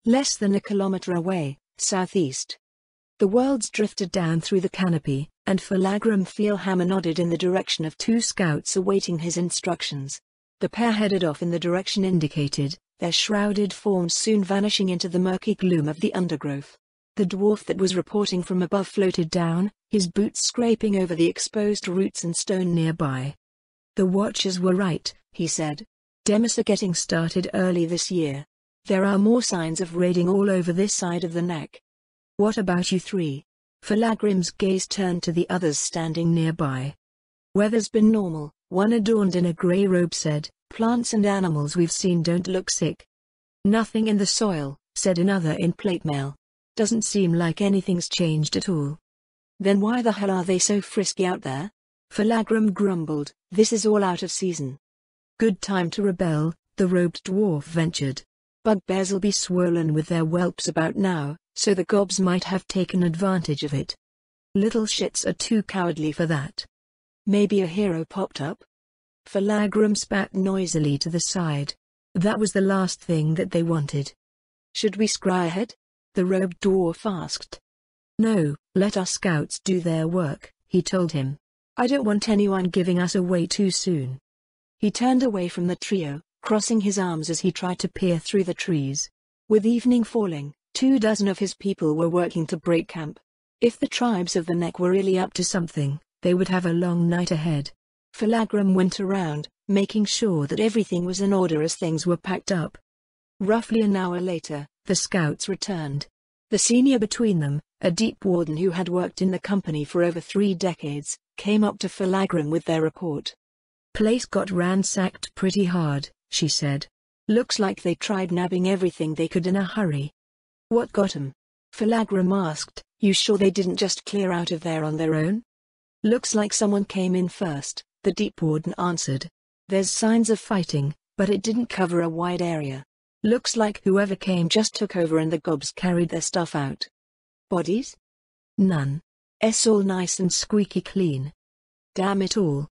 Less than a kilometer away, southeast. The worlds drifted down through the canopy, and Falagrim Feelhammer nodded in the direction of two scouts awaiting his instructions. The pair headed off in the direction indicated, their shrouded forms soon vanishing into the murky gloom of the undergrowth. The dwarf that was reporting from above floated down, his boots scraping over the exposed roots and stone nearby. "The Watchers were right," he said. "Demis are getting started early this year. There are more signs of raiding all over this side of the neck." "What about you three?" Falagrim's gaze turned to the others standing nearby. "Weather's been normal," one adorned in a grey robe said. "Plants and animals we've seen don't look sick." "Nothing in the soil," said another in plate mail. "Doesn't seem like anything's changed at all." "Then why the hell are they so frisky out there?" Falagrim grumbled. "This is all out of season." "Good time to rebel," the robed dwarf ventured. "Bugbears'll be swollen with their whelps about now, so the gobs might have taken advantage of it. Little shits are too cowardly for that." "Maybe a hero popped up?" Falagrim spat noisily to the side. That was the last thing that they wanted. "Should we scry ahead?" the robed dwarf asked. "No, let our scouts do their work," he told him. "I don't want anyone giving us away too soon." He turned away from the trio, crossing his arms as he tried to peer through the trees. With evening falling, 24 of his people were working to break camp. If the tribes of the Neck were really up to something, they would have a long night ahead. Falagrim went around, making sure that everything was in order as things were packed up. Roughly an hour later, the scouts returned. The senior between them, a deep warden who had worked in the company for over 3 decades, came up to Falagrim with their report. "Place got ransacked pretty hard," she said. "Looks like they tried nabbing everything they could in a hurry." "What got 'em?" Falagrim asked. "You sure they didn't just clear out of there on their own?" "Looks like someone came in first," the deep warden answered. "There's signs of fighting, but it didn't cover a wide area. Looks like whoever came just took over and the gobs carried their stuff out." "Bodies?" "None. It's all nice and squeaky clean." "Damn it all."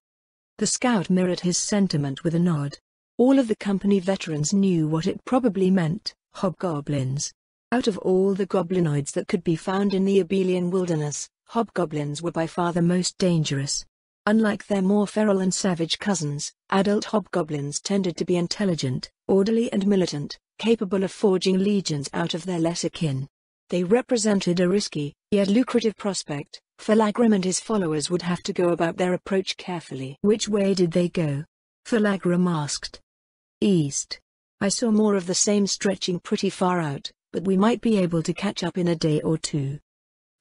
The scout mirrored his sentiment with a nod. All of the company veterans knew what it probably meant: hobgoblins. Out of all the goblinoids that could be found in the Abelian wilderness, hobgoblins were by far the most dangerous. Unlike their more feral and savage cousins, adult hobgoblins tended to be intelligent, orderly and militant, capable of forging legions out of their lesser kin. They represented a risky, yet lucrative prospect. Falagrim and his followers would have to go about their approach carefully. "Which way did they go?" Falagrim asked. "East. I saw more of the same stretching pretty far out, but we might be able to catch up in a day or two."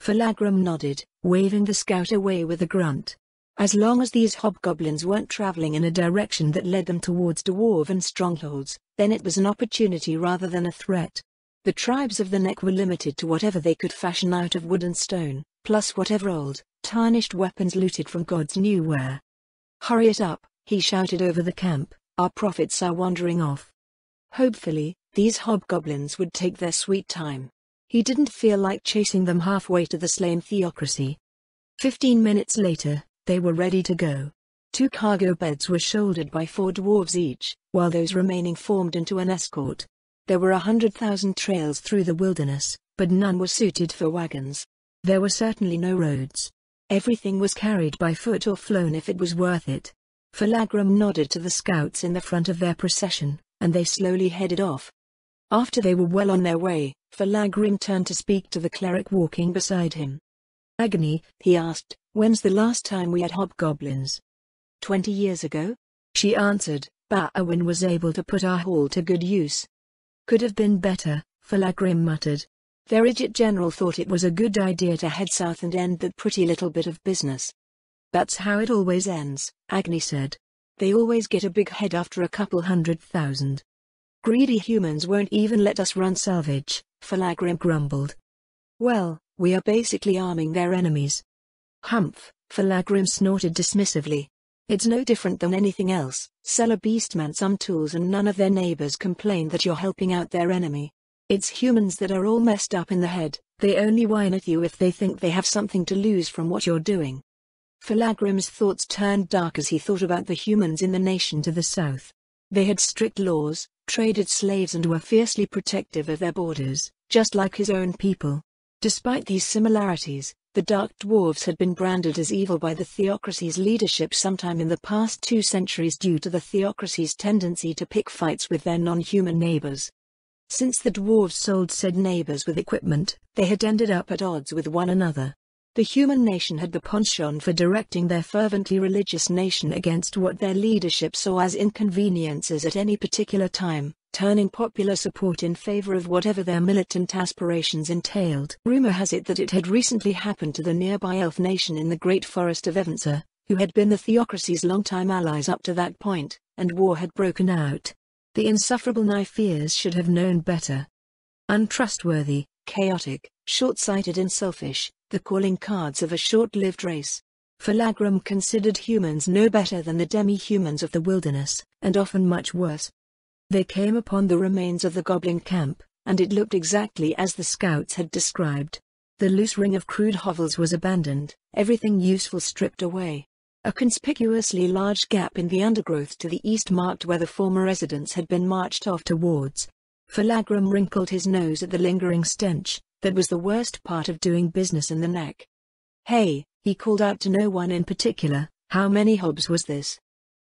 Falagrim nodded, waving the scout away with a grunt. As long as these hobgoblins weren't traveling in a direction that led them towards dwarven strongholds, then it was an opportunity rather than a threat. The tribes of the Neck were limited to whatever they could fashion out of wood and stone, plus whatever old, tarnished weapons looted from God's new ware. "Hurry it up," he shouted over the camp, "our prophets are wandering off." Hopefully, these hobgoblins would take their sweet time. He didn't feel like chasing them halfway to the slain theocracy. 15 minutes later, they were ready to go. 2 cargo beds were shouldered by 4 dwarves each, while those remaining formed into an escort. There were 100,000 trails through the wilderness, but none were suited for wagons. There were certainly no roads. Everything was carried by foot or flown if it was worth it. Falagrim nodded to the scouts in the front of their procession, and they slowly headed off. After they were well on their way, Falagrim turned to speak to the cleric walking beside him. "Agony," he asked, "when's the last time we had hobgoblins?" 20 years ago? She answered. "Ba'awin was able to put our hall to good use." "Could have been better," Falagrim muttered. Their idiot general thought it was a good idea to head south and end that pretty little bit of business. "That's how it always ends," Agni said. "They always get a big head after a couple 100,000. Greedy humans won't even let us run salvage," Falagrim grumbled. "Well, we are basically arming their enemies." "Humph," Falagrim snorted dismissively. "It's no different than anything else. Sell a beastman some tools and none of their neighbors complain that you're helping out their enemy. It's humans that are all messed up in the head. They only whine at you if they think they have something to lose from what you're doing." Falagrim's thoughts turned dark as he thought about the humans in the nation to the south. They had strict laws, traded slaves and were fiercely protective of their borders, just like his own people. Despite these similarities, the Dark Dwarves had been branded as evil by the Theocracy's leadership sometime in the past 2 centuries due to the Theocracy's tendency to pick fights with their non-human neighbors. Since the dwarves sold said neighbors with equipment, they had ended up at odds with one another. The human nation had the penchant for directing their fervently religious nation against what their leadership saw as inconveniences at any particular time, turning popular support in favor of whatever their militant aspirations entailed. Rumor has it that it had recently happened to the nearby elf nation in the Great Forest of Evancer, who had been the Theocracy's longtime allies up to that point, and war had broken out. The insufferable Nypheres should have known better. Untrustworthy, chaotic, short-sighted and selfish, the calling cards of a short-lived race. Falagram considered humans no better than the demi-humans of the wilderness, and often much worse. They came upon the remains of the goblin camp, and it looked exactly as the scouts had described. The loose ring of crude hovels was abandoned, everything useful stripped away. A conspicuously large gap in the undergrowth to the east marked where the former residents had been marched off towards. Falagram wrinkled his nose at the lingering stench. That was the worst part of doing business in the neck. "Hey," he called out to no one in particular, "how many hobs was this?"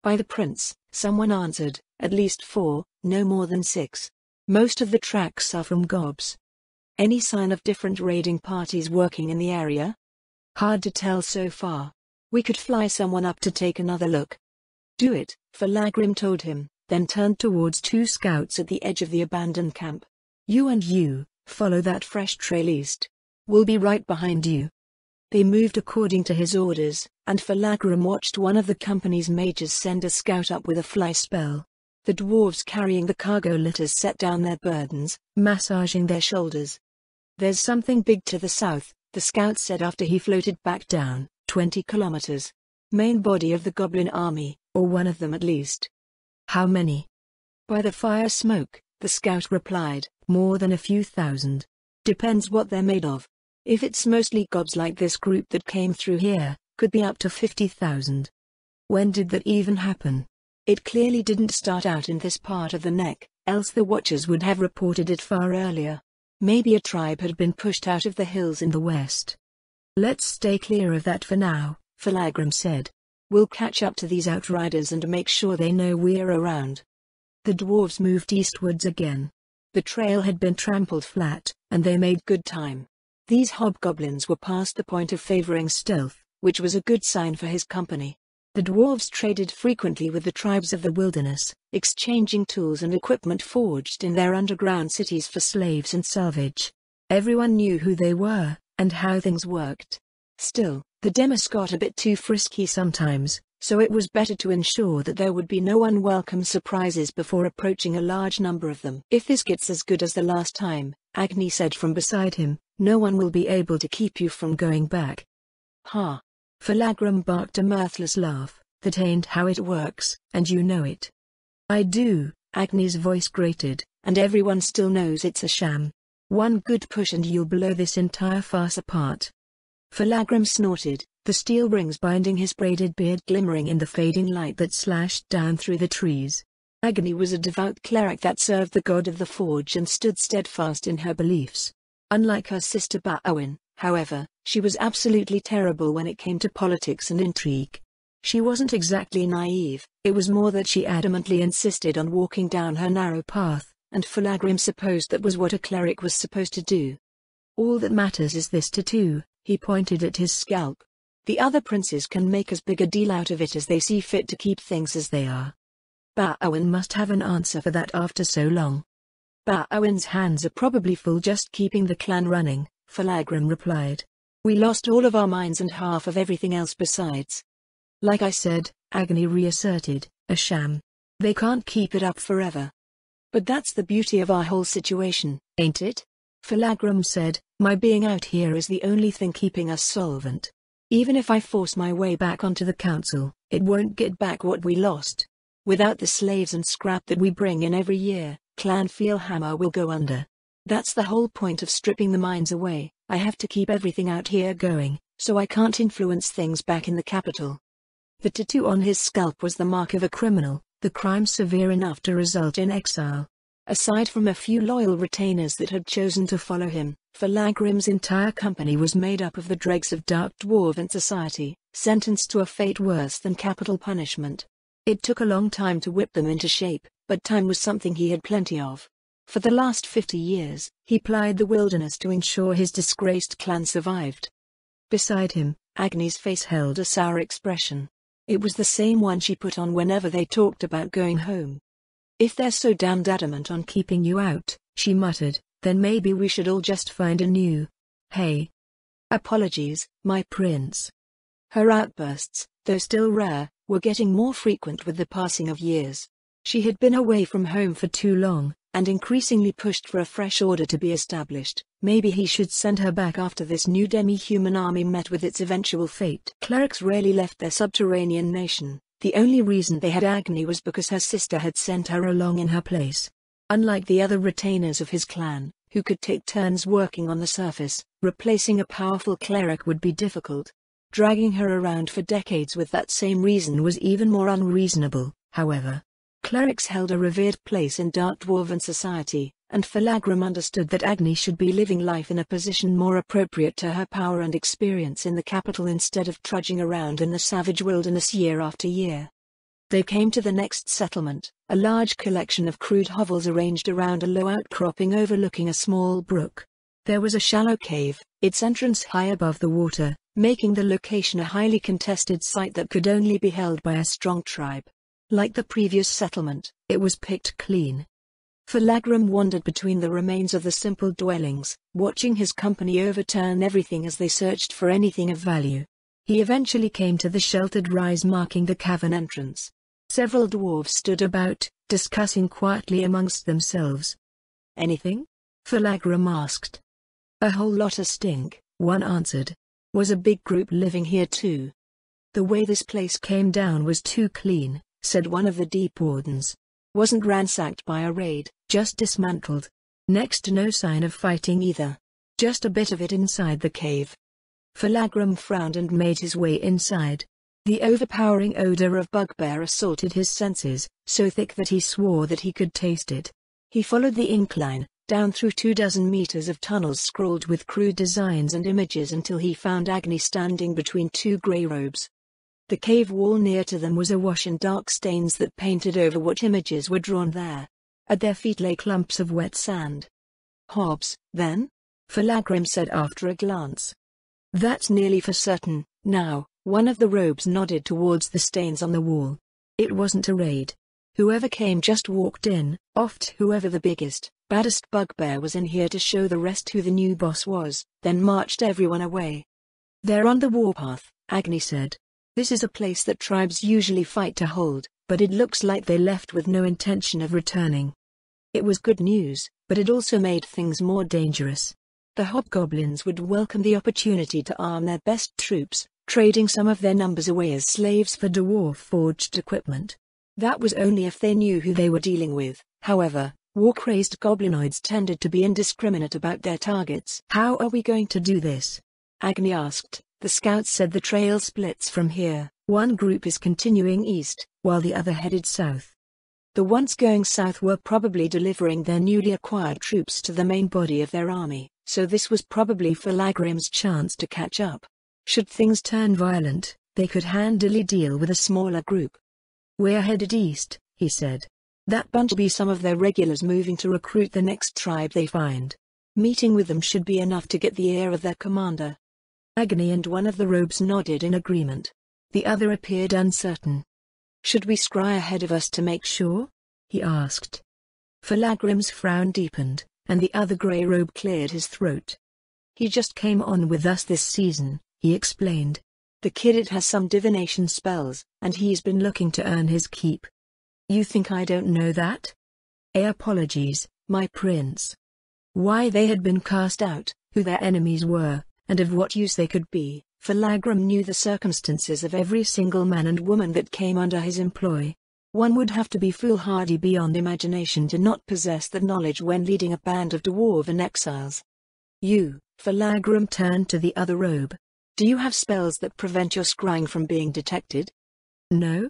"By the prince," someone answered, "at least 4, no more than 6. Most of the tracks are from gobs." "Any sign of different raiding parties working in the area?" "Hard to tell so far. We could fly someone up to take another look." "Do it," Falagram told him, then turned towards 2 scouts at the edge of the abandoned camp. "You and you, follow that fresh trail east. We'll be right behind you." They moved according to his orders, and Falagram watched one of the company's mages send a scout up with a fly spell. The dwarves carrying the cargo litters set down their burdens, massaging their shoulders. "There's something big to the south," the scout said after he floated back down, 20 kilometers. "Main body of the goblin army, or one of them at least." "How many?" "By the fire smoke," the scout replied, "more than a few thousand. Depends what they're made of. If it's mostly gobs like this group that came through here, could be up to 50,000. "When did that even happen?" "It clearly didn't start out in this part of the neck, else the Watchers would have reported it far earlier. Maybe a tribe had been pushed out of the hills in the west." "Let's stay clear of that for now," Falagram said. "We'll catch up to these outriders and make sure they know we're around." The dwarves moved eastwards again. The trail had been trampled flat, and they made good time. These hobgoblins were past the point of favoring stealth, which was a good sign for his company. The dwarves traded frequently with the tribes of the wilderness, exchanging tools and equipment forged in their underground cities for slaves and salvage. Everyone knew who they were, and how things worked. Still, the Demis got a bit too frisky sometimes, so it was better to ensure that there would be no unwelcome surprises before approaching a large number of them. "If this gets as good as the last time," Agni said from beside him, "no one will be able to keep you from going back." "Ha!" Falagram barked a mirthless laugh. "That ain't how it works, and you know it." "I do," Agni's voice grated, "and everyone still knows it's a sham. One good push and you'll blow this entire farce apart." Falagram snorted, the steel rings binding his braided beard glimmering in the fading light that slashed down through the trees. Agni was a devout cleric that served the god of the forge and stood steadfast in her beliefs. Unlike her sister Ba'awin, however, she was absolutely terrible when it came to politics and intrigue. She wasn't exactly naive, it was more that she adamantly insisted on walking down her narrow path, and Falagram supposed that was what a cleric was supposed to do. "All that matters is this tattoo," he pointed at his scalp. "The other princes can make as big a deal out of it as they see fit to keep things as they are." Ba'awin must have an answer for that after so long. "Ba'awin's hands are probably full just keeping the clan running," Falagram replied. "We lost all of our mines and half of everything else besides." "Like I said," Agni reasserted, "a sham. They can't keep it up forever." "But that's the beauty of our whole situation, ain't it?" Falagram said, "My being out here is the only thing keeping us solvent. Even if I force my way back onto the council, it won't get back what we lost. Without the slaves and scrap that we bring in every year, Clan Feelhammer will go under. That's the whole point of stripping the mines away. I have to keep everything out here going, so I can't influence things back in the capital." The tattoo on his scalp was the mark of a criminal, the crime severe enough to result in exile. Aside from a few loyal retainers that had chosen to follow him, Falagrim's entire company was made up of the dregs of dark dwarven society, sentenced to a fate worse than capital punishment. It took a long time to whip them into shape, but time was something he had plenty of. For the last 50 years, he plied the wilderness to ensure his disgraced clan survived. Beside him, Agni's face held a sour expression. It was the same one she put on whenever they talked about going home. "If they're so damned adamant on keeping you out," she muttered, "then maybe we should all just find a new... Hey. Apologies, my prince." Her outbursts, though still rare, were getting more frequent with the passing of years. She had been away from home for too long, and increasingly pushed for a fresh order to be established. Maybe he should send her back after this new demi-human army met with its eventual fate. Clerics rarely left their subterranean nation. The only reason they had Agni was because her sister had sent her along in her place. Unlike the other retainers of his clan, who could take turns working on the surface, replacing a powerful cleric would be difficult. Dragging her around for decades with that same reason was even more unreasonable, however. Clerics held a revered place in dark dwarven society, and Falagrim understood that Agni should be living life in a position more appropriate to her power and experience in the capital instead of trudging around in the savage wilderness year after year. They came to the next settlement, a large collection of crude hovels arranged around a low outcropping overlooking a small brook. There was a shallow cave, its entrance high above the water, making the location a highly contested site that could only be held by a strong tribe. Like the previous settlement, it was picked clean. Falagrim wandered between the remains of the simple dwellings, watching his company overturn everything as they searched for anything of value. He eventually came to the sheltered rise marking the cavern entrance. Several dwarves stood about, discussing quietly amongst themselves. "Anything?" Falagrim asked. "A whole lot of stink," one answered. "Was a big group living here too?" "The way this place came down was too clean," said one of the deep wardens. "Wasn't ransacked by a raid, just dismantled. Next to no sign of fighting either. Just a bit of it inside the cave." Falagrim frowned and made his way inside. The overpowering odor of bugbear assaulted his senses, so thick that he swore that he could taste it. He followed the incline, down through 24 meters of tunnels scrawled with crude designs and images until he found Agni standing between two grey robes. The cave wall near to them was awash in dark stains that painted over what images were drawn there. At their feet lay clumps of wet sand. "Hobbs, then?" Falagrim said after a glance. "That's nearly for certain, now." One of the robes nodded towards the stains on the wall. "It wasn't a raid. Whoever came just walked in, oft whoever the biggest, baddest bugbear was in here to show the rest who the new boss was, then marched everyone away." "They're on the warpath," Agni said. "This is a place that tribes usually fight to hold, but it looks like they left with no intention of returning." It was good news, but it also made things more dangerous. The hobgoblins would welcome the opportunity to arm their best troops, trading some of their numbers away as slaves for dwarf-forged equipment. That was only if they knew who they were dealing with. However, war-crazed goblinoids tended to be indiscriminate about their targets. "How are we going to do this?" Agni asked. "The scouts said the trail splits from here. One group is continuing east, while the other headed south. The ones going south were probably delivering their newly acquired troops to the main body of their army, so this was probably Falagrim's chance to catch up. Should things turn violent, they could handily deal with a smaller group." "We're headed east," he said. "That bunch will be some of their regulars moving to recruit the next tribe they find. Meeting with them should be enough to get the ear of their commander." Agni and one of the robes nodded in agreement. The other appeared uncertain. "Should we scry ahead of us to make sure?" he asked. Falagrim's frown deepened, and the other grey robe cleared his throat. "He just came on with us this season," he explained. "The kid has some divination spells, and he's been looking to earn his keep." "You think I don't know that?" "Apologies, my prince." Why they had been cast out, who their enemies were, and of what use they could be, Falagrim knew the circumstances of every single man and woman that came under his employ. One would have to be foolhardy beyond imagination to not possess that knowledge when leading a band of dwarven exiles. Falagrim turned to the other robe. "Do you have spells that prevent your scrying from being detected?" "No."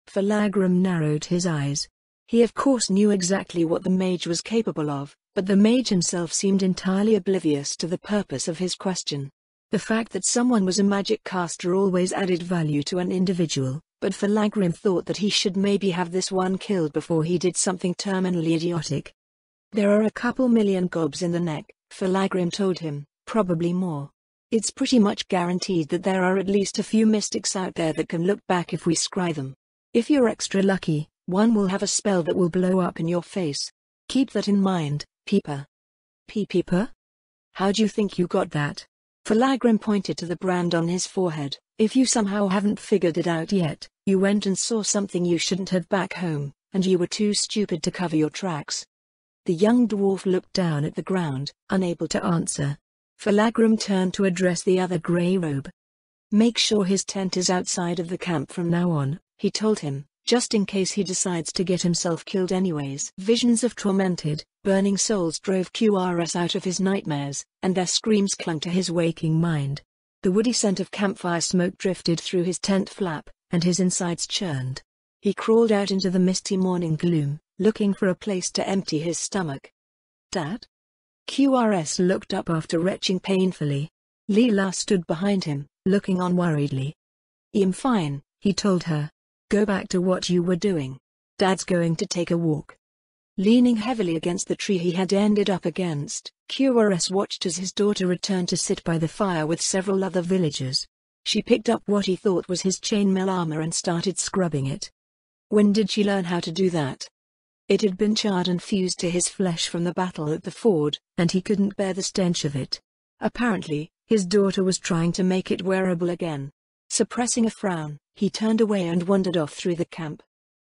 Falagrim narrowed his eyes. He of course knew exactly what the mage was capable of, but the mage himself seemed entirely oblivious to the purpose of his question. The fact that someone was a magic caster always added value to an individual, but Falagrim thought that he should maybe have this one killed before he did something terminally idiotic. There are a couple million gobs in the neck, Falagrim told him, probably more. It's pretty much guaranteed that there are at least a few mystics out there that can look back if we scry them. If you're extra lucky, one will have a spell that will blow up in your face. Keep that in mind, Peeper. Peeper? How do you think you got that? Falagrim pointed to the brand on his forehead. If you somehow haven't figured it out yet, you went and saw something you shouldn't have back home, and you were too stupid to cover your tracks. The young dwarf looked down at the ground, unable to answer. Falagrim turned to address the other grey robe. Make sure his tent is outside of the camp from now on, he told him, just in case he decides to get himself killed anyways. Visions of tormented, burning souls drove QRS out of his nightmares, and their screams clung to his waking mind. The woody scent of campfire smoke drifted through his tent flap, and his insides churned. He crawled out into the misty morning gloom, looking for a place to empty his stomach. Dad? QRS looked up after retching painfully. Leela stood behind him, looking on worriedly. I'm fine, he told her. Go back to what you were doing. Dad's going to take a walk. Leaning heavily against the tree he had ended up against, QRS watched as his daughter returned to sit by the fire with several other villagers. She picked up what he thought was his chainmail armor and started scrubbing it. When did she learn how to do that? It had been charred and fused to his flesh from the battle at the ford, and he couldn't bear the stench of it. Apparently, his daughter was trying to make it wearable again. Suppressing a frown, he turned away and wandered off through the camp.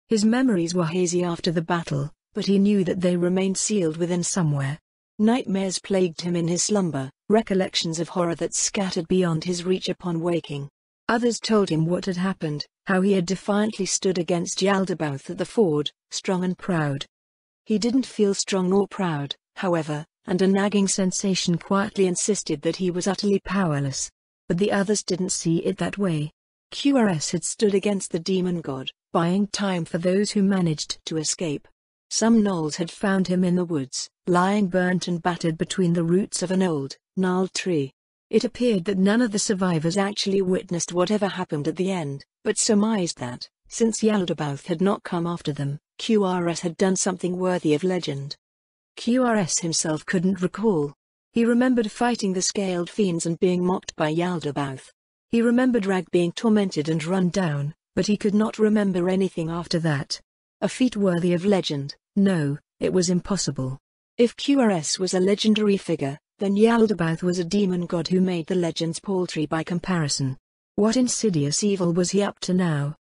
His memories were hazy after the battle, but he knew that they remained sealed within somewhere. Nightmares plagued him in his slumber, recollections of horror that scattered beyond his reach upon waking. Others told him what had happened, how he had defiantly stood against Yaldabaoth at the ford, strong and proud. He didn't feel strong nor proud, however, and a nagging sensation quietly insisted that he was utterly powerless. But the others didn't see it that way. QRS had stood against the demon god, buying time for those who managed to escape. Some gnolls had found him in the woods, lying burnt and battered between the roots of an old, gnarled tree. It appeared that none of the survivors actually witnessed whatever happened at the end, but surmised that, since Yaldabaoth had not come after them, QRS had done something worthy of legend. QRS himself couldn't recall. He remembered fighting the scaled fiends and being mocked by Yaldabaoth. He remembered Rag being tormented and run down, but he could not remember anything after that. A feat worthy of legend? No, it was impossible. If QRS was a legendary figure, then Yaldabaoth was a demon god who made the legends paltry by comparison. What insidious evil was he up to now?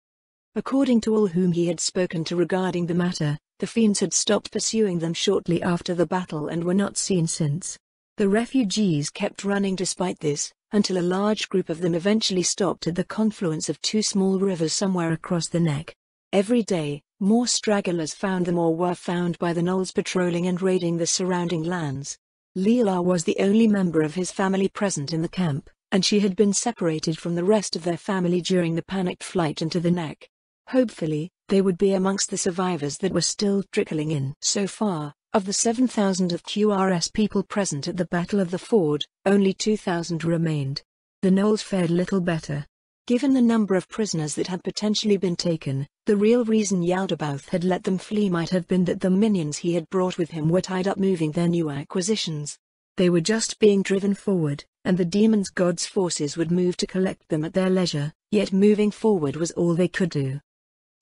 According to all whom he had spoken to regarding the matter, the fiends had stopped pursuing them shortly after the battle and were not seen since. The refugees kept running despite this, until a large group of them eventually stopped at the confluence of two small rivers somewhere across the neck. Every day, more stragglers found them or were found by the gnolls patrolling and raiding the surrounding lands. Leela was the only member of his family present in the camp, and she had been separated from the rest of their family during the panicked flight into the neck. Hopefully, they would be amongst the survivors that were still trickling in. So far, of the 7,000 of QRS people present at the Battle of the Ford, only 2,000 remained. The gnolls fared little better. Given the number of prisoners that had potentially been taken, the real reason Yaldabaoth had let them flee might have been that the minions he had brought with him were tied up moving their new acquisitions. They were just being driven forward, and the demons god's forces would move to collect them at their leisure, yet moving forward was all they could do.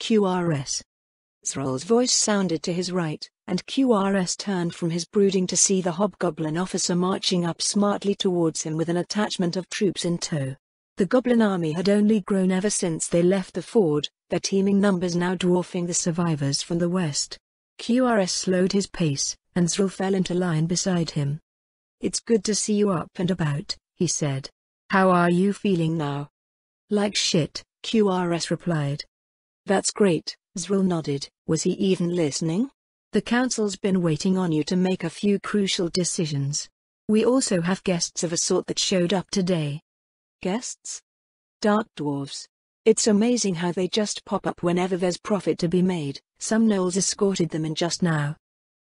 QRS. Zrol's voice sounded to his right, and QRS turned from his brooding to see the hobgoblin officer marching up smartly towards him with an attachment of troops in tow. The goblin army had only grown ever since they left the ford, their teeming numbers now dwarfing the survivors from the west. QRS slowed his pace, and Zrol fell into line beside him. "It's good to see you up and about," he said. "How are you feeling now?" "Like shit," QRS replied. "That's great," Zrol nodded. "Was he even listening?" "The council's been waiting on you to make a few crucial decisions. We also have guests of a sort that showed up today." "Guests?" "Dark dwarves. It's amazing how they just pop up whenever there's profit to be made. Some gnolls escorted them in just now.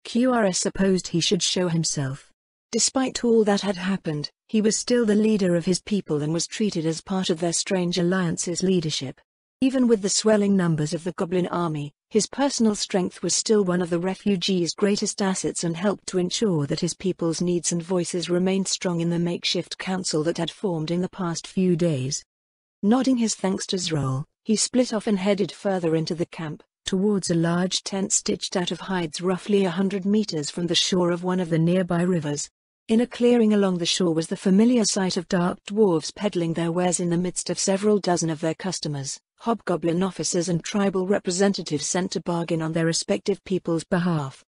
QRS supposed he should show himself. Despite all that had happened, he was still the leader of his people and was treated as part of their strange alliance's leadership. Even with the swelling numbers of the goblin army, his personal strength was still one of the refugees' greatest assets and helped to ensure that his people's needs and voices remained strong in the makeshift council that had formed in the past few days. Nodding his thanks to Zroll, he split off and headed further into the camp, towards a large tent stitched out of hides roughly 100 meters from the shore of one of the nearby rivers. In a clearing along the shore was the familiar sight of dark dwarves peddling their wares in the midst of several dozen of their customers, hobgoblin officers and tribal representatives sent to bargain on their respective people's behalf.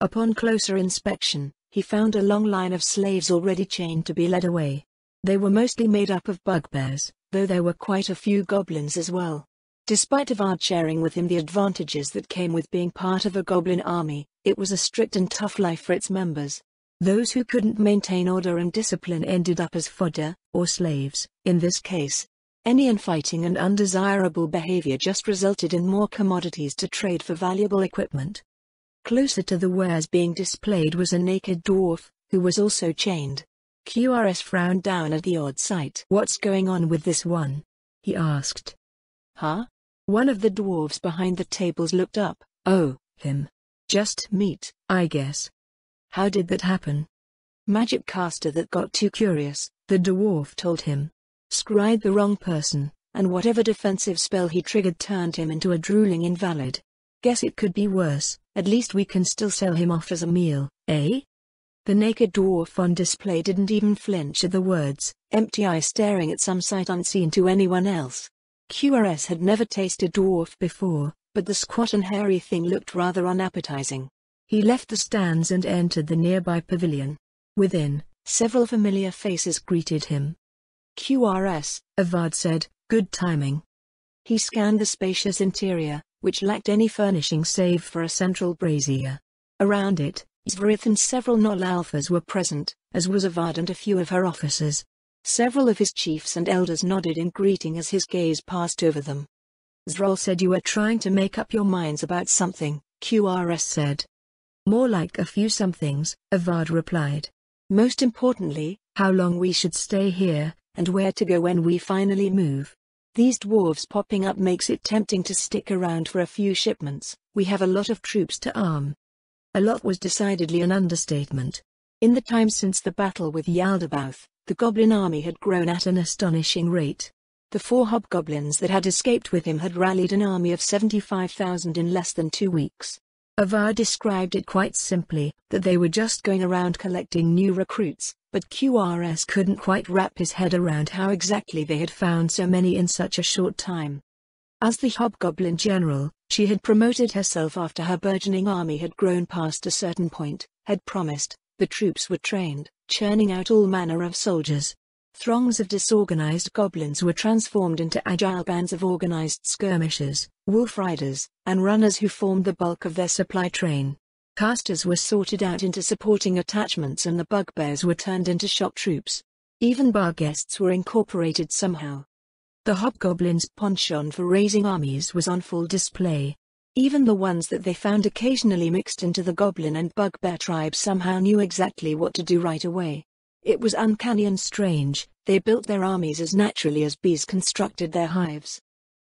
Upon closer inspection, he found a long line of slaves already chained to be led away. They were mostly made up of bugbears, though there were quite a few goblins as well. Despite Avad sharing with him the advantages that came with being part of a goblin army, it was a strict and tough life for its members. Those who couldn't maintain order and discipline ended up as fodder, or slaves, in this case. Any infighting and undesirable behavior just resulted in more commodities to trade for valuable equipment. Closer to the wares being displayed was a naked dwarf, who was also chained. QRS frowned down at the odd sight. "What's going on with this one?" he asked. "Huh?" One of the dwarves behind the tables looked up. "Oh, him. Just meat, I guess. How did that happen?" "Magic caster that got too curious," the dwarf told him. "Scried the wrong person, and whatever defensive spell he triggered turned him into a drooling invalid. Guess it could be worse, at least we can still sell him off as a meal, eh?" The naked dwarf on display didn't even flinch at the words, empty eyes staring at some sight unseen to anyone else. QRS had never tasted dwarf before, but the squat and hairy thing looked rather unappetizing. He left the stands and entered the nearby pavilion. Within, several familiar faces greeted him. "QRS," Avad said, "good timing." He scanned the spacious interior, which lacked any furnishing save for a central brazier. Around it, Zvrith and several Gnoll alphas were present, as was Avad and a few of her officers. Several of his chiefs and elders nodded in greeting as his gaze passed over them. "Zroll said you were trying to make up your minds about something," QRS said. "More like a few somethings," Avad replied. "Most importantly, how long we should stay here, and where to go when we finally move. These dwarves popping up makes it tempting to stick around for a few shipments. We have a lot of troops to arm." A lot was decidedly an understatement. In the time since the battle with Yaldabaoth, the goblin army had grown at an astonishing rate. The 4 hobgoblins that had escaped with him had rallied an army of 75,000 in less than 2 weeks. Avad described it quite simply, that they were just going around collecting new recruits, but QRS couldn't quite wrap his head around how exactly they had found so many in such a short time. As the hobgoblin general, she had promoted herself after her burgeoning army had grown past a certain point, had promised. The troops were trained, churning out all manner of soldiers. Throngs of disorganized goblins were transformed into agile bands of organized skirmishers, wolf riders, and runners who formed the bulk of their supply train. Casters were sorted out into supporting attachments and the bugbears were turned into shock troops. Even barguests were incorporated somehow. The hobgoblins' penchant for raising armies was on full display. Even the ones that they found occasionally mixed into the goblin and bugbear tribes somehow knew exactly what to do right away. It was uncanny and strange, they built their armies as naturally as bees constructed their hives.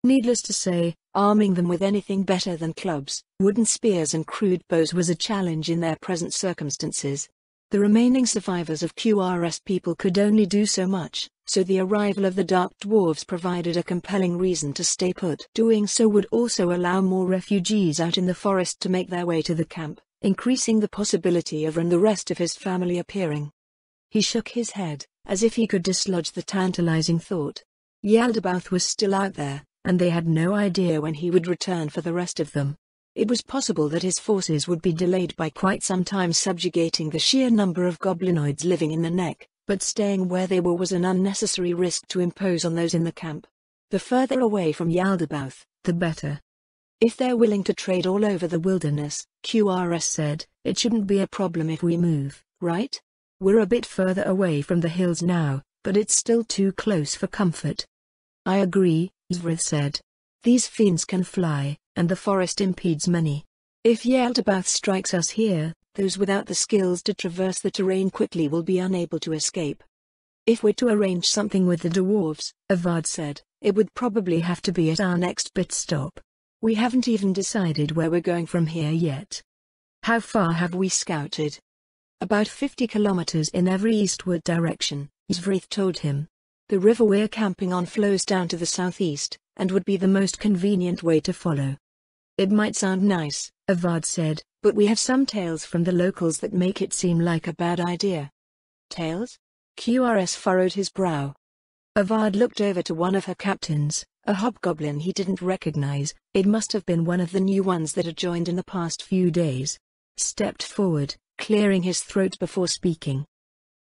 Needless to say, arming them with anything better than clubs, wooden spears and crude bows was a challenge in their present circumstances. The remaining survivors of QRS people could only do so much, so the arrival of the Dark Dwarves provided a compelling reason to stay put. Doing so would also allow more refugees out in the forest to make their way to the camp, increasing the possibility of the rest of his family appearing. He shook his head, as if he could dislodge the tantalizing thought. Yaldabaoth was still out there, and they had no idea when he would return for the rest of them. It was possible that his forces would be delayed by quite some time subjugating the sheer number of goblinoids living in the neck, but staying where they were was an unnecessary risk to impose on those in the camp. The further away from Yaldabaoth, the better. "If they're willing to trade all over the wilderness," QRS said, "it shouldn't be a problem if we move, right? We're a bit further away from the hills now, but it's still too close for comfort." "I agree," Zvrith said. These fiends can fly, and the forest impedes many. If Yaldabaoth strikes us here, those without the skills to traverse the terrain quickly will be unable to escape. If we're to arrange something with the dwarves, Avad said, it would probably have to be at our next pit stop. We haven't even decided where we're going from here yet. How far have we scouted? About 50 kilometers in every eastward direction, Zvrith told him. The river we're camping on flows down to the southeast, and would be the most convenient way to follow. It might sound nice, Avad said, but we have some tales from the locals that make it seem like a bad idea. Tales? QRS furrowed his brow. Avad looked over to one of her captains, a hobgoblin he didn't recognize. It must have been one of the new ones that had joined in the past few days. Stepped forward, clearing his throat before speaking.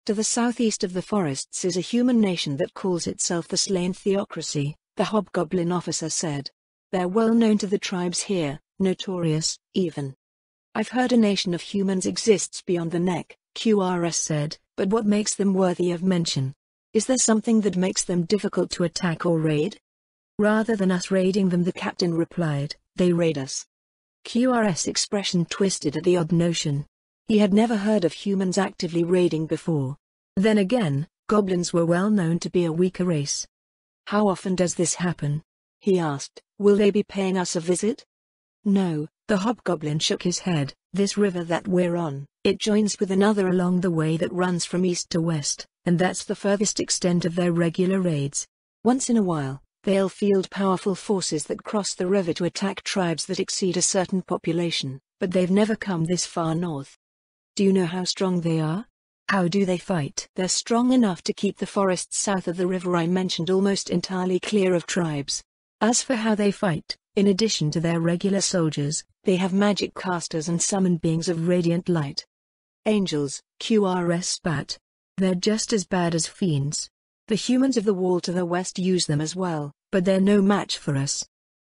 To the southeast of the forests is a human nation that calls itself the Slain Theocracy, the hobgoblin officer said. They're well known to the tribes here, notorious, even. I've heard a nation of humans exists beyond the neck, QRS said, but what makes them worthy of mention? Is there something that makes them difficult to attack or raid? Rather than us raiding them, the captain replied, they raid us. QRS' expression twisted at the odd notion. He had never heard of humans actively raiding before. Then again, goblins were well known to be a weaker race. How often does this happen? He asked. Will they be paying us a visit? No, the hobgoblin shook his head. This river that we're on, it joins with another along the way that runs from east to west, and that's the furthest extent of their regular raids. Once in a while, they'll field powerful forces that cross the river to attack tribes that exceed a certain population, but they've never come this far north. Do you know how strong they are? How do they fight? They're strong enough to keep the forests south of the river I mentioned almost entirely clear of tribes. As for how they fight, in addition to their regular soldiers, they have magic casters and summon beings of radiant light. Angels, QRS spat. They're just as bad as fiends. The humans of the wall to the west use them as well, but they're no match for us.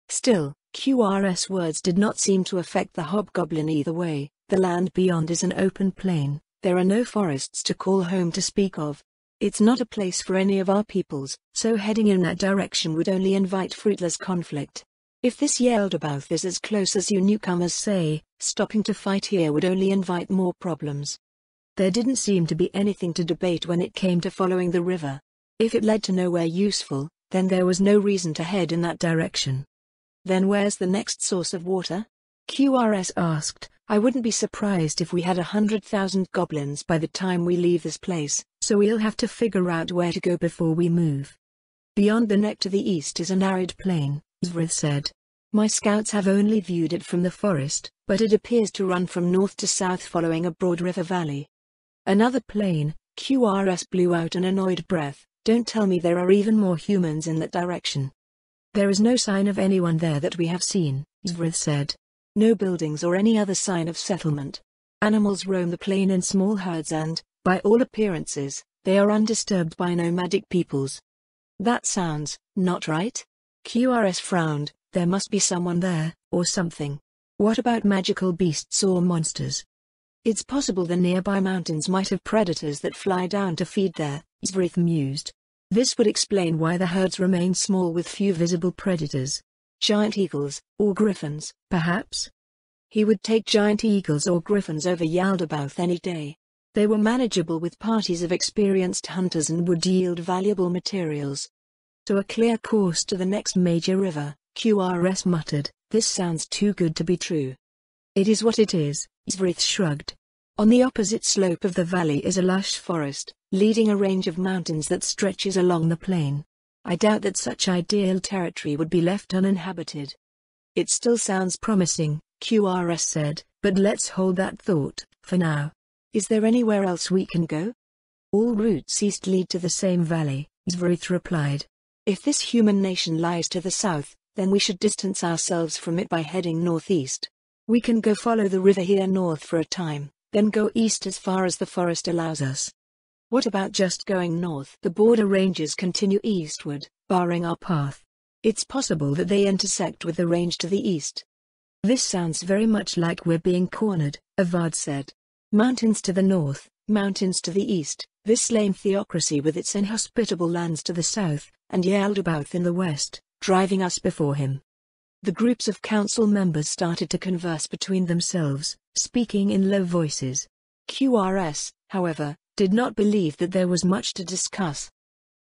Still, QRS words did not seem to affect the hobgoblin either way. The land beyond is an open plain. There are no forests to call home to speak of. It's not a place for any of our peoples, so heading in that direction would only invite fruitless conflict. If this Yaldabaoth is as close as you newcomers say, stopping to fight here would only invite more problems. There didn't seem to be anything to debate when it came to following the river. If it led to nowhere useful, then there was no reason to head in that direction. Then where's the next source of water? QRS asked. I wouldn't be surprised if we had 100,000 goblins by the time we leave this place, so we'll have to figure out where to go before we move. Beyond the neck to the east is an arid plain, Zvrith said. My scouts have only viewed it from the forest, but it appears to run from north to south following a broad river valley. Another plain, QRS blew out an annoyed breath. Don't tell me there are even more humans in that direction. There is no sign of anyone there that we have seen, Zvrith said. No buildings or any other sign of settlement. Animals roam the plain in small herds and, by all appearances, they are undisturbed by nomadic peoples. That sounds not right. QRS frowned. There must be someone there, or something. What about magical beasts or monsters? It's possible the nearby mountains might have predators that fly down to feed there, Zvrith mused. This would explain why the herds remain small with few visible predators. Giant eagles, or griffins, perhaps? He would take giant eagles or griffins over Yaldabaoth any day. They were manageable with parties of experienced hunters and would yield valuable materials. To a clear course to the next major river, QRS muttered, this sounds too good to be true. It is what it is, Zvrith shrugged. On the opposite slope of the valley is a lush forest, leading a range of mountains that stretches along the plain. I doubt that such ideal territory would be left uninhabited. It still sounds promising, QRS said, but let's hold that thought, for now. Is there anywhere else we can go? All routes east lead to the same valley, Zvrith replied. If this human nation lies to the south, then we should distance ourselves from it by heading northeast. We can go follow the river here north for a time, then go east as far as the forest allows us. What about just going north? The border ranges continue eastward, barring our path. It's possible that they intersect with the range to the east. This sounds very much like we're being cornered, Avad said. Mountains to the north, mountains to the east, this slain theocracy with its inhospitable lands to the south, and Yaldabaoth in the west. driving us before him. The groups of council members started to converse between themselves, speaking in low voices. QRS, however, did not believe that there was much to discuss.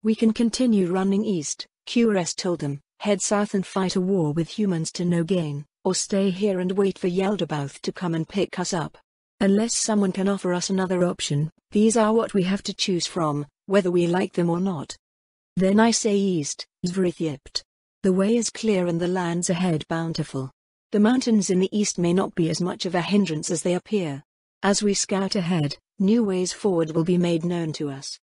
"We can continue running east," QRS told them, "head south and fight a war with humans to no gain, or stay here and wait for Yaldabaoth to come and pick us up. Unless someone can offer us another option, these are what we have to choose from, whether we like them or not." "Then I say east," Zvrith yipped. "The way is clear and the lands ahead bountiful. The mountains in the east may not be as much of a hindrance as they appear. As we scout ahead, new ways forward will be made known to us."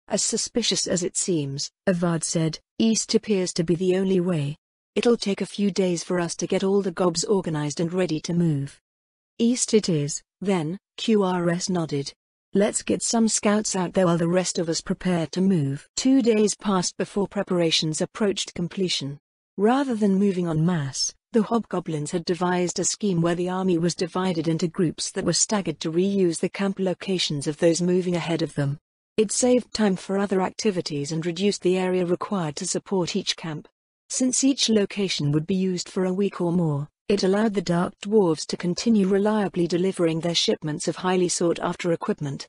"As suspicious as it seems," Avad said, "east appears to be the only way. It'll take a few days for us to get all the gobs organized and ready to move." "East it is, then," QRS nodded. "Let's get some scouts out there while the rest of us prepare to move." 2 days passed before preparations approached completion. Rather than moving en masse, the hobgoblins had devised a scheme where the army was divided into groups that were staggered to reuse the camp locations of those moving ahead of them. It saved time for other activities and reduced the area required to support each camp. Since each location would be used for a week or more, it allowed the Dark Dwarves to continue reliably delivering their shipments of highly sought-after equipment.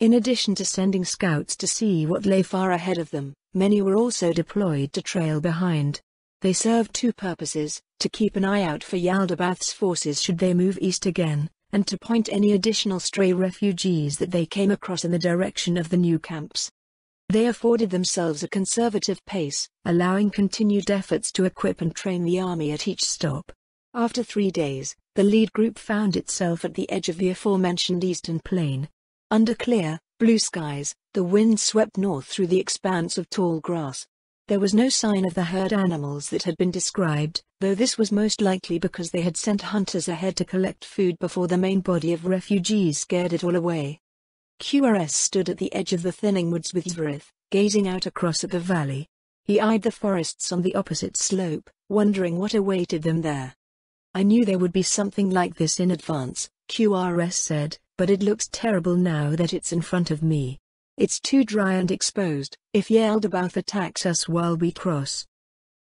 In addition to sending scouts to see what lay far ahead of them, many were also deployed to trail behind. They served 2 purposes: to keep an eye out for Yaldabaoth's forces should they move east again, and to point any additional stray refugees that they came across in the direction of the new camps. They afforded themselves a conservative pace, allowing continued efforts to equip and train the army at each stop. After 3 days, the lead group found itself at the edge of the aforementioned eastern plain. Under clear, blue skies, the wind swept north through the expanse of tall grass. There was no sign of the herd animals that had been described, though this was most likely because they had sent hunters ahead to collect food before the main body of refugees scared it all away. QRS stood at the edge of the thinning woods with Zvrith, gazing out across at the valley. He eyed the forests on the opposite slope, wondering what awaited them there. "I knew there would be something like this in advance," QRS said, "but it looks terrible now that it's in front of me. It's too dry and exposed, if Yaldabaoth attacks us while we cross."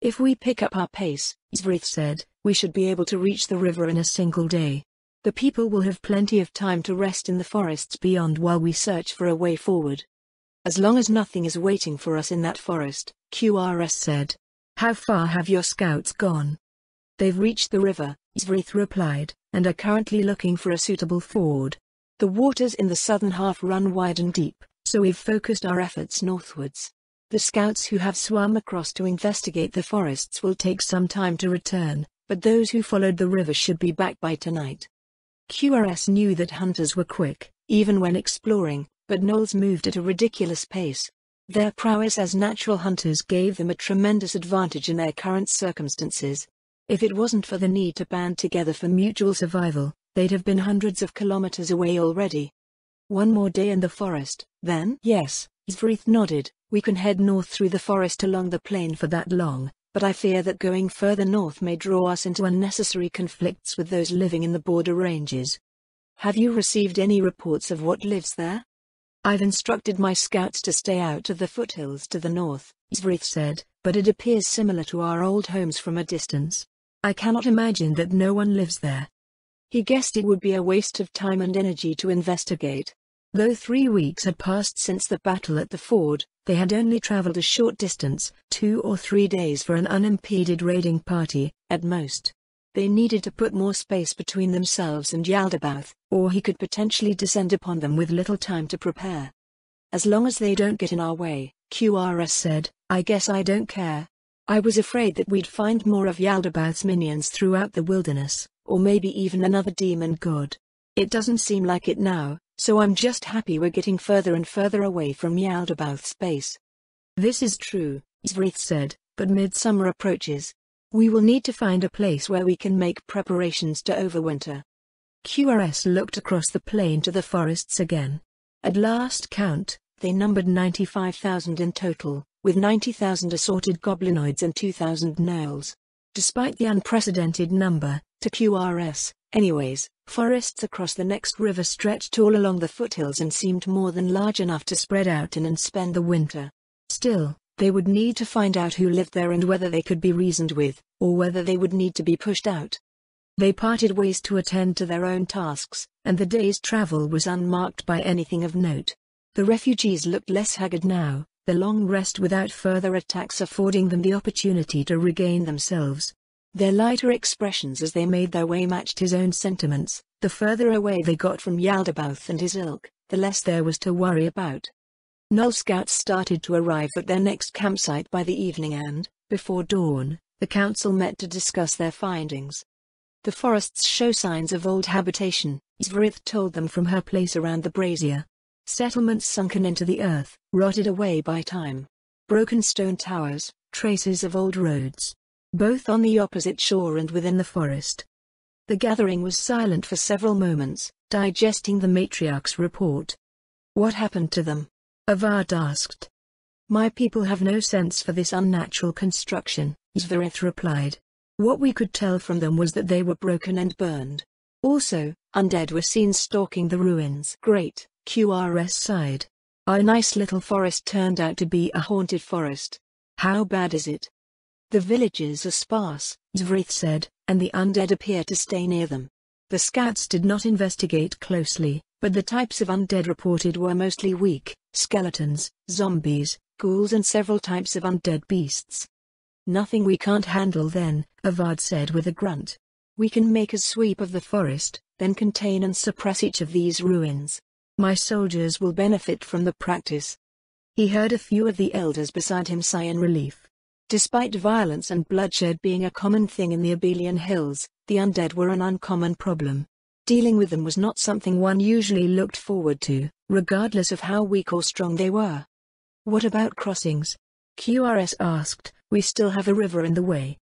"If we pick up our pace," Zvrith said, "we should be able to reach the river in a single day. The people will have plenty of time to rest in the forests beyond while we search for a way forward." "As long as nothing is waiting for us in that forest," QRS said. "How far have your scouts gone?" "They've reached the river," Zvrith replied, "and are currently looking for a suitable ford. The waters in the southern half run wide and deep, so we've focused our efforts northwards. The scouts who have swum across to investigate the forests will take some time to return, but those who followed the river should be back by tonight." QRS knew that hunters were quick, even when exploring, but gnolls moved at a ridiculous pace. Their prowess as natural hunters gave them a tremendous advantage in their current circumstances. If it wasn't for the need to band together for mutual survival, they'd have been hundreds of kilometers away already. "One more day in the forest, then?" "Yes," Zvrith nodded. "We can head north through the forest along the plain for that long, but I fear that going further north may draw us into unnecessary conflicts with those living in the border ranges." "Have you received any reports of what lives there?" "I've instructed my scouts to stay out of the foothills to the north," Zvrith said, "but it appears similar to our old homes from a distance. I cannot imagine that no one lives there." He guessed it would be a waste of time and energy to investigate. Though 3 weeks had passed since the battle at the ford, they had only traveled a short distance, 2 or 3 days for an unimpeded raiding party, at most. They needed to put more space between themselves and Yaldabaoth, or he could potentially descend upon them with little time to prepare. "As long as they don't get in our way," QRS said, "I guess I don't care. I was afraid that we'd find more of Yaldabaoth's minions throughout the wilderness, or maybe even another demon god. It doesn't seem like it now, so I'm just happy we're getting further and further away from Yaldabaoth's base." "This is true," Zvrith said, "but midsummer approaches. We will need to find a place where we can make preparations to overwinter." QRS looked across the plain to the forests again. At last count, they numbered 95,000 in total, with 90,000 assorted goblinoids and 2,000 gnolls. Despite the unprecedented number, to QRS, anyways, forests across the next river stretched all along the foothills and seemed more than large enough to spread out in and spend the winter. Still, They would need to find out who lived there and whether they could be reasoned with, or whether they would need to be pushed out. They parted ways to attend to their own tasks, and the day's travel was unmarked by anything of note. The refugees looked less haggard now, the long rest without further attacks affording them the opportunity to regain themselves. Their lighter expressions as they made their way matched his own sentiments. The further away they got from Yaldabaoth and his ilk, the less there was to worry about. Null scouts started to arrive at their next campsite by the evening and, before dawn, the council met to discuss their findings. The forests show signs of old habitation, Zvrith told them from her place around the brazier. Settlements sunken into the earth, rotted away by time. Broken stone towers, traces of old roads. Both on the opposite shore and within the forest. The gathering was silent for several moments, digesting the matriarch's report. What happened to them? Avad asked. My people have no sense for this unnatural construction, Zvrith replied. What we could tell from them was that they were broken and burned. Also, undead were seen stalking the ruins. Great, QRS sighed. Our nice little forest turned out to be a haunted forest. How bad is it? The villages are sparse, Zvrith said, and the undead appear to stay near them. The scouts did not investigate closely, but the types of undead reported were mostly weak, skeletons, zombies, ghouls and several types of undead beasts. Nothing we can't handle then, Avad said with a grunt. We can make a sweep of the forest, then contain and suppress each of these ruins. My soldiers will benefit from the practice. He heard a few of the elders beside him sigh in relief. Despite violence and bloodshed being a common thing in the Abelian Hills, the undead were an uncommon problem. Dealing with them was not something one usually looked forward to, regardless of how weak or strong they were. What about crossings? QRS asked. We still have a river in the way.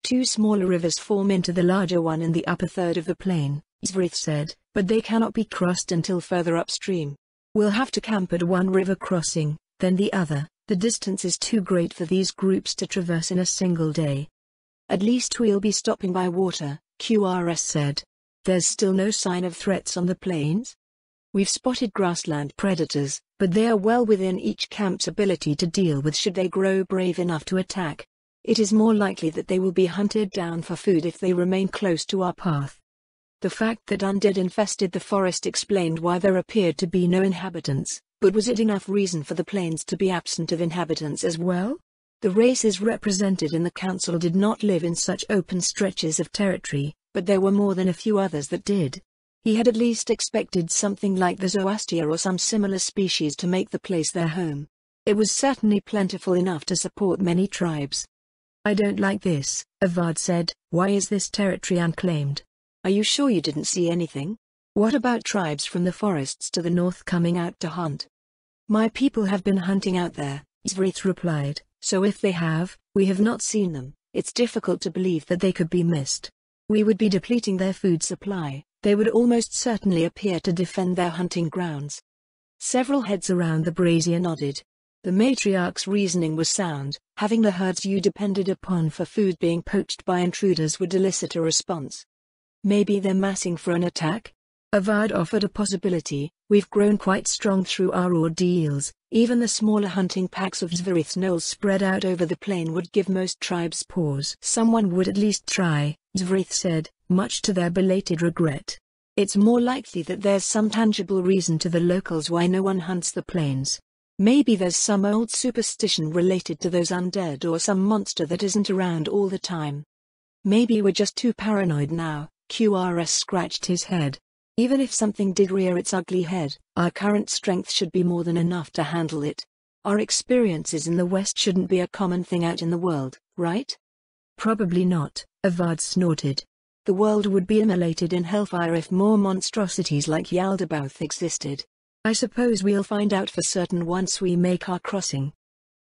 Two smaller rivers form into the larger one in the upper third of the plain, Zvrith said, but they cannot be crossed until further upstream. We'll have to camp at one river crossing, then the other. The distance is too great for these groups to traverse in a single day. At least we'll be stopping by water, QRS said. There's still no sign of threats on the plains? We've spotted grassland predators, but they are well within each camp's ability to deal with should they grow brave enough to attack. It is more likely that they will be hunted down for food if they remain close to our path. The fact that undead infested the forest explained why there appeared to be no inhabitants, but was it enough reason for the plains to be absent of inhabitants as well? The races represented in the council did not live in such open stretches of territory, but there were more than a few others that did. He had at least expected something like the Zoroaster or some similar species to make the place their home. It was certainly plentiful enough to support many tribes. I don't like this, Avad said. Why is this territory unclaimed? Are you sure you didn't see anything? What about tribes from the forests to the north coming out to hunt? My people have been hunting out there, Zvrith replied, so if they have, we have not seen them. It's difficult to believe that they could be missed. We would be depleting their food supply. They would almost certainly appear to defend their hunting grounds. Several heads around the brazier nodded. The matriarch's reasoning was sound. Having the herds you depended upon for food being poached by intruders would elicit a response. Maybe they're massing for an attack? Avad offered a possibility. We've grown quite strong through our ordeals. Even the smaller hunting packs of Zvirith's gnolls spread out over the plain would give most tribes pause. Someone would at least try, Zvirith said, much to their belated regret. It's more likely that there's some tangible reason to the locals why no one hunts the plains. Maybe there's some old superstition related to those undead or some monster that isn't around all the time. Maybe we're just too paranoid now, QRS scratched his head. Even if something did rear its ugly head, our current strength should be more than enough to handle it. Our experiences in the West shouldn't be a common thing out in the world, right? Probably not, Avad snorted. The world would be immolated in hellfire if more monstrosities like Yaldabaoth existed. I suppose we'll find out for certain once we make our crossing.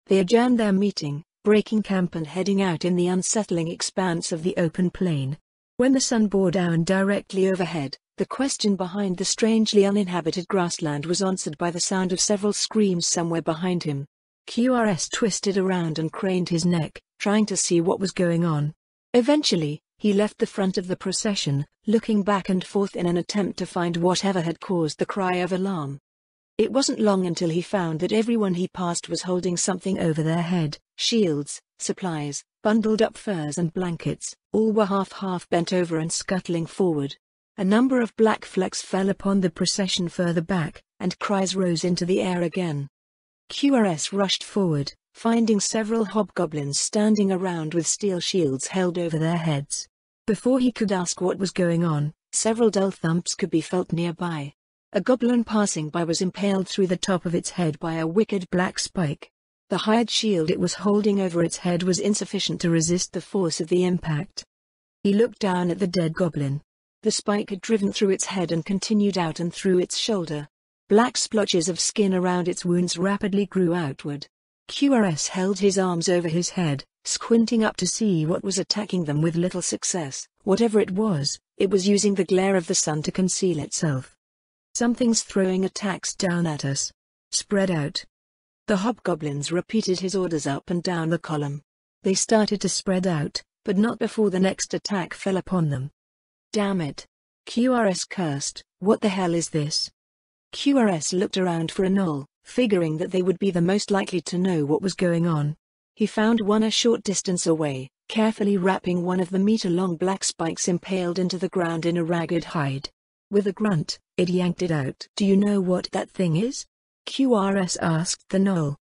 They adjourned their meeting, breaking camp and heading out in the unsettling expanse of the open plain. When the sun bore down directly overhead, the question behind the strangely uninhabited grassland was answered by the sound of several screams somewhere behind him. QRS twisted around and craned his neck, trying to see what was going on. Eventually, he left the front of the procession, looking back and forth in an attempt to find whatever had caused the cry of alarm. It wasn't long until he found that everyone he passed was holding something over their head: shields, supplies, bundled up furs and blankets. All were half bent over and scuttling forward. A number of black flecks fell upon the procession further back, and cries rose into the air again. QRS rushed forward, finding several hobgoblins standing around with steel shields held over their heads. Before he could ask what was going on, several dull thumps could be felt nearby. A goblin passing by was impaled through the top of its head by a wicked black spike. The hired shield it was holding over its head was insufficient to resist the force of the impact. He looked down at the dead goblin. The spike had driven through its head and continued out and through its shoulder. Black splotches of skin around its wounds rapidly grew outward. QRS held his arms over his head, squinting up to see what was attacking them with little success. Whatever it was using the glare of the sun to conceal itself. "Something's throwing attacks down at us. Spread out." The hobgoblins repeated his orders up and down the column. They started to spread out, but not before the next attack fell upon them. "Damn it!" QRS cursed. "What the hell is this?" QRS looked around for a gnoll, figuring that they would be the most likely to know what was going on. He found one a short distance away, carefully wrapping one of the meter-long black spikes impaled into the ground in a ragged hide. With a grunt, it yanked it out. "Do you know what that thing is?" QRS asked the gnoll.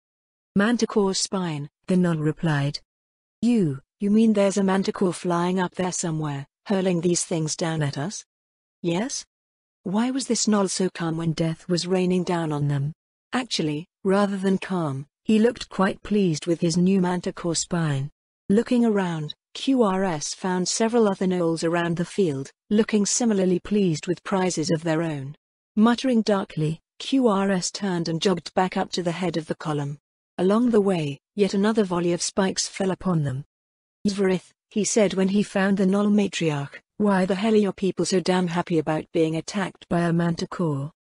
"Manticore spine," the gnoll replied. You mean there's a manticore flying up there somewhere, hurling these things down at us?" "Yes." Why was this gnoll so calm when death was raining down on them? Actually, rather than calm, he looked quite pleased with his new manticore spine. Looking around, QRS found several other gnolls around the field, looking similarly pleased with prizes of their own. Muttering darkly, QRS turned and jogged back up to the head of the column. Along the way, yet another volley of spikes fell upon them. "Zverith," he said when he found the gnoll matriarch, "why the hell are your people so damn happy about being attacked by a manticore?"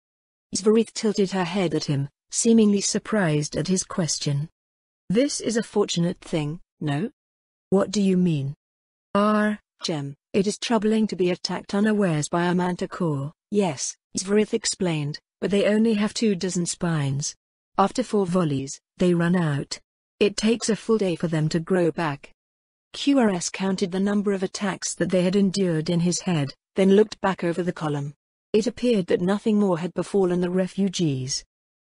Zverith tilted her head at him, seemingly surprised at his question. "This is a fortunate thing, no?" "What do you mean?" Gem, it is troubling to be attacked unawares by a manticore." "Yes," Zverith explained, "but they only have 24 spines. After 4 volleys, they run out. It takes a full day for them to grow back." QRS counted the number of attacks that they had endured in his head, then looked back over the column. It appeared that nothing more had befallen the refugees.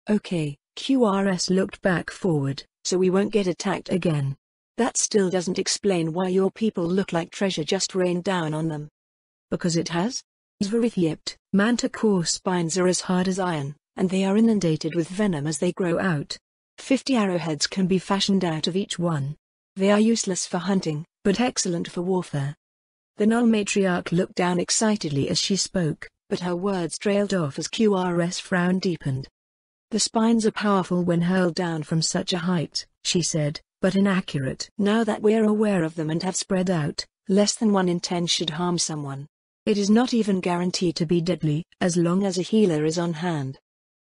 "Okay," QRS looked back forward, "so we won't get attacked again. That still doesn't explain why your people look like treasure just rained down on them." "Because it has?" Zverith yipped. "Manticore spines are as hard as iron, and they are inundated with venom as they grow out. 50 arrowheads can be fashioned out of each one. They are useless for hunting, but excellent for warfare." The gnoll matriarch looked down excitedly as she spoke, but her words trailed off as QRS' frown deepened. "The spines are powerful when hurled down from such a height," she said, "but inaccurate. Now that we're aware of them and have spread out, less than 1 in 10 should harm someone. It is not even guaranteed to be deadly, as long as a healer is on hand."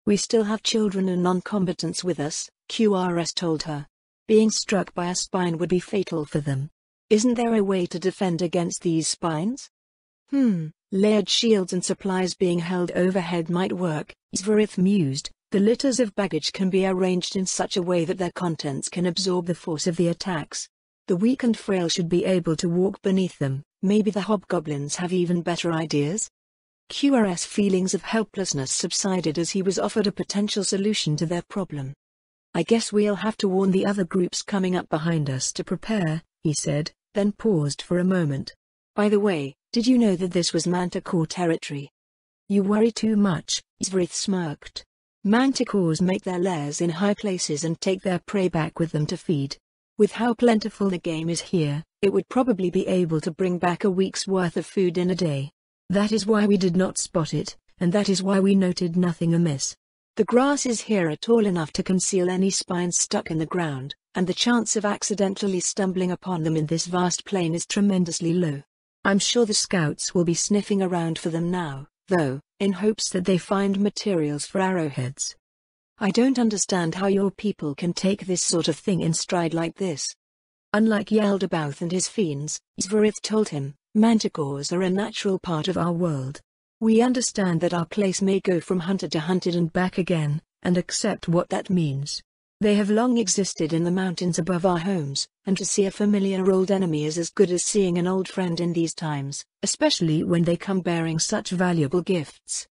"We still have children and non-combatants with us," QRS told her. "Being struck by a spine would be fatal for them. Isn't there a way to defend against these spines?" Layered shields and supplies being held overhead might work," Zverith mused. "The litters of baggage can be arranged in such a way that their contents can absorb the force of the attacks. The weak and frail should be able to walk beneath them. Maybe the hobgoblins have even better ideas?" QRS' feelings of helplessness subsided as he was offered a potential solution to their problem. "I guess we'll have to warn the other groups coming up behind us to prepare," he said, then paused for a moment. "By the way, did you know that this was manticore territory?" "You worry too much," Zverith smirked. "Manticores make their lairs in high places and take their prey back with them to feed. With how plentiful the game is here, it would probably be able to bring back a week's worth of food in a day. That is why we did not spot it, and that is why we noted nothing amiss. The grasses here are tall enough to conceal any spines stuck in the ground, and the chance of accidentally stumbling upon them in this vast plain is tremendously low. I'm sure the scouts will be sniffing around for them now, though, in hopes that they find materials for arrowheads. I don't understand how your people can take this sort of thing in stride like this." Unlike Yaldabaoth and his fiends, Zverith told him, "Manticores are a natural part of our world. We understand that our place may go from hunted to hunted and back again, and accept what that means. They have long existed in the mountains above our homes, and to see a familiar old enemy is as good as seeing an old friend in these times, especially when they come bearing such valuable gifts.